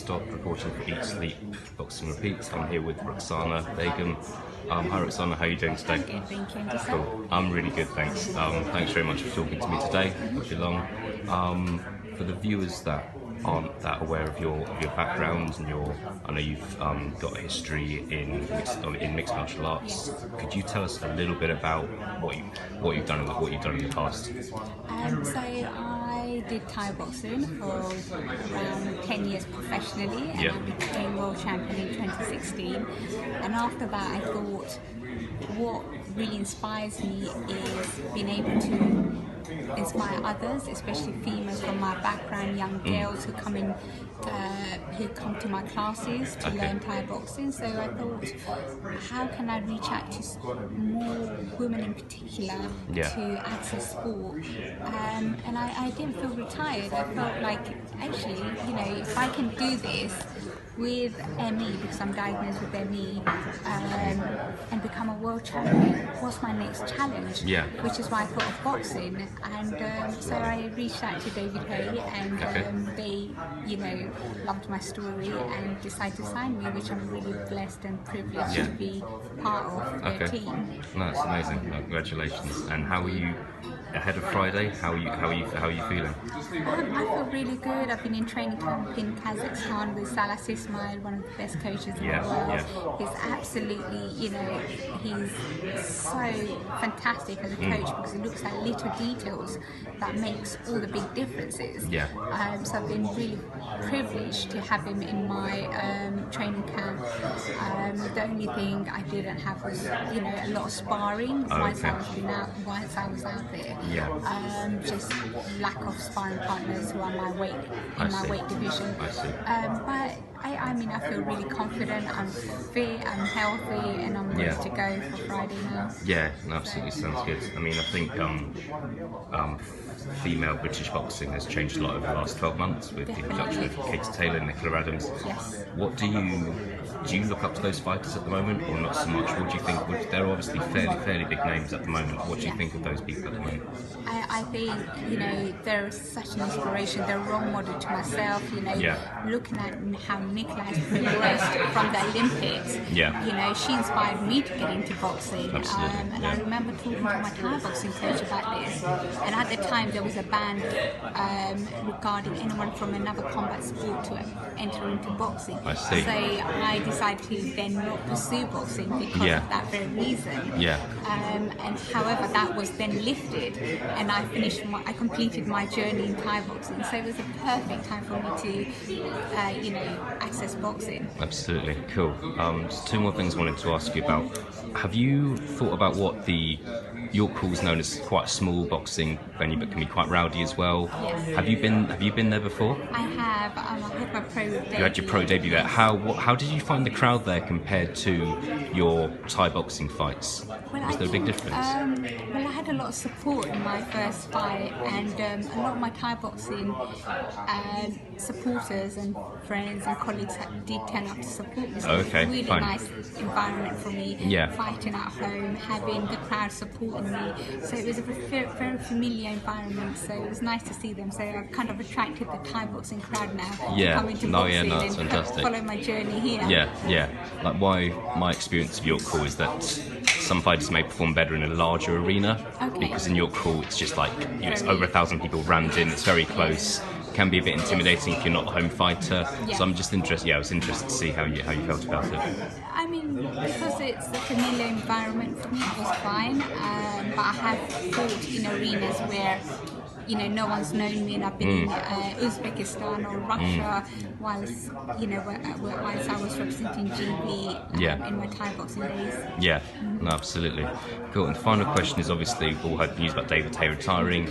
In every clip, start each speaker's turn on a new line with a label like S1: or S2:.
S1: STOTT, reporting for Eat, Sleep, Boxing Repeats. I'm here with Ruqsana, Begum. Hi Ruqsana, how are you doing today?
S2: I'm good, thank you.
S1: Cool. I'm really good, thanks. Thanks very much for talking to me today. Won't be long. For the viewers that aren't that aware of your background and I know you've got a history in mixed martial arts.
S2: Yes.
S1: Could you tell us a little bit about what you've done in the past?
S2: So I did Thai boxing for around 10 years professionally, and I became world champion in 2016. And after that, I thought what really inspires me is being able to inspire others, especially females from my background, young girls who come in, who come to my classes to learn Thai boxing. So I thought, how can I reach out to more women in particular to access sport? And I didn't feel retired. I felt like, actually, if I can do this with ME, because I'm diagnosed with ME, and become a world champion, what's my next challenge? Which is why I thought of boxing. And so I reached out to David Hay, and they, loved my story and decided to sign me, which I'm really blessed and privileged to be part of their team.
S1: No, that's amazing. Congratulations. And how are you ahead of Friday? How are you feeling?
S2: I feel really good. I've been in training camp in Kazakhstan with SALAS ISMAEL, one of the best coaches in the world. He's absolutely, he's so fantastic as a coach because he looks at little details that makes all the big differences. So I've been really privileged to have him in my training camp. The only thing I didn't have was, a lot of sparring once I was out there. Just lack of sparring partners who are my weight division. But I feel really confident. I'm fit, I'm healthy, and I'm ready to go for Friday now.
S1: Yeah, absolutely, sounds good. I mean, I think female British boxing has changed a lot over the last 12 months with the introduction of Katie Taylor and Nicola Adams. What do you look up to those fighters at the moment, or not so much? What do you think? They're obviously fairly big names at the moment. What do you think of those people at the moment?
S2: I think, they're such an inspiration. They're a role model to myself, looking at how Nicola has progressed from the Olympics. She inspired me to get into boxing. And I remember talking to my Thai boxing coach about this. And at the time, there was a ban regarding anyone from another combat sport to enter into boxing.
S1: I see.
S2: So I decided to then not pursue boxing because of that very reason. And however, that was then lifted, and I completed my journey in Thai boxing. So it was a perfect time for me to, access boxing.
S1: Absolutely, cool. Just two more things I wanted to ask you about. Have you thought about what York Hall is known as quite a small boxing venue, but can be quite rowdy as well? Have you been there before?
S2: I have. I had my pro debut.
S1: You had your pro debut there. How did you find the crowd there compared to your Thai boxing fights? Was there a big difference?
S2: Well, I had a lot of support in my first fight, and a lot of my Thai boxing supporters and friends and colleagues did turn up to support me. So it was a really nice environment for me, fighting at home, having the crowd supporting me. So it was a very familiar environment, so it was nice to see them. So I've kind of attracted the Thai boxing crowd now to come into boxing
S1: that's
S2: and
S1: fantastic.
S2: Follow my journey here.
S1: Like my experience of York Hall is that some fighters may perform better in a larger arena because in York Hall it's just like it's over 1,000 people rammed in. It's very close. Can be a bit intimidating if you're not a home fighter. So I'm just interested. I was interested to see how you felt about it.
S2: I mean, because it's a familiar environment for me, it was fine. But I have fought in arenas where no one's known me, and I've been in Uzbekistan or Russia whilst I was representing GB in my Thai boxing days.
S1: No, absolutely. Cool. And the final question is, obviously we've all heard the news about David Hay retiring.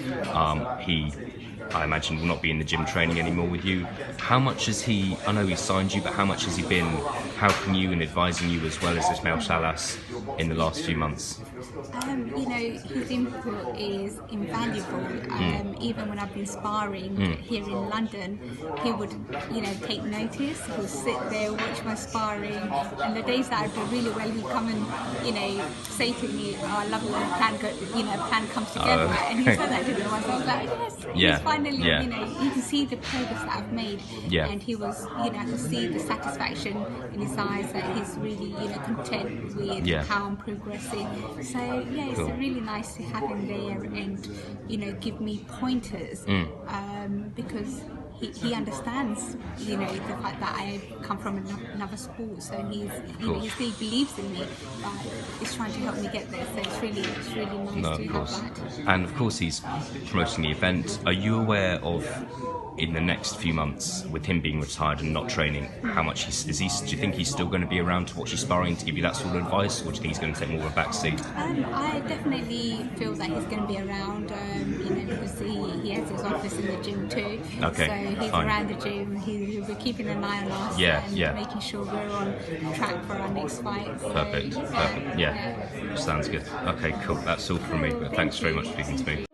S1: I imagine will not be in the gym training anymore with you. How much has he, I know he signed you, but how much has he been helping you and advising you as well as Ismael Salas in the last few months?
S2: You know, his input is invaluable. Even when I've been sparring here in London, he would, you know, take notice. He'll sit there, watch my sparring, and the days that I do really well, he'd come and, you know, say to me, "Oh, I love it when plan comes together." And he said that to me once. I was like, "Yes, he's finally, you know, you can see the progress that I've made." And he was, you know, I could see the satisfaction in his eyes that he's really, you know, content with how I'm progressing. So yeah, it's really nice to have him there and, you know, give me pointers because he understands, you know, the fact that I come from another sport. So you know, he still believes in me, but he's trying to help me get there. So it's really nice to have that.
S1: And of course, he's promoting the event. Are you aware of, in the next few months, with him being retired and not training, how much do you think he's still going to be around to watch you sparring, to give you that sort of advice, or do you think he's going to take more of a back seat?
S2: I definitely feel that he's going to be around, you know, because he has his office in the gym too.
S1: Okay,
S2: so he's around the gym. He'll be keeping an eye on us and making sure we're on track for our next fight. So,
S1: Perfect. Yeah, sounds good. Okay, cool. That's all from me. Thanks very much for speaking to me.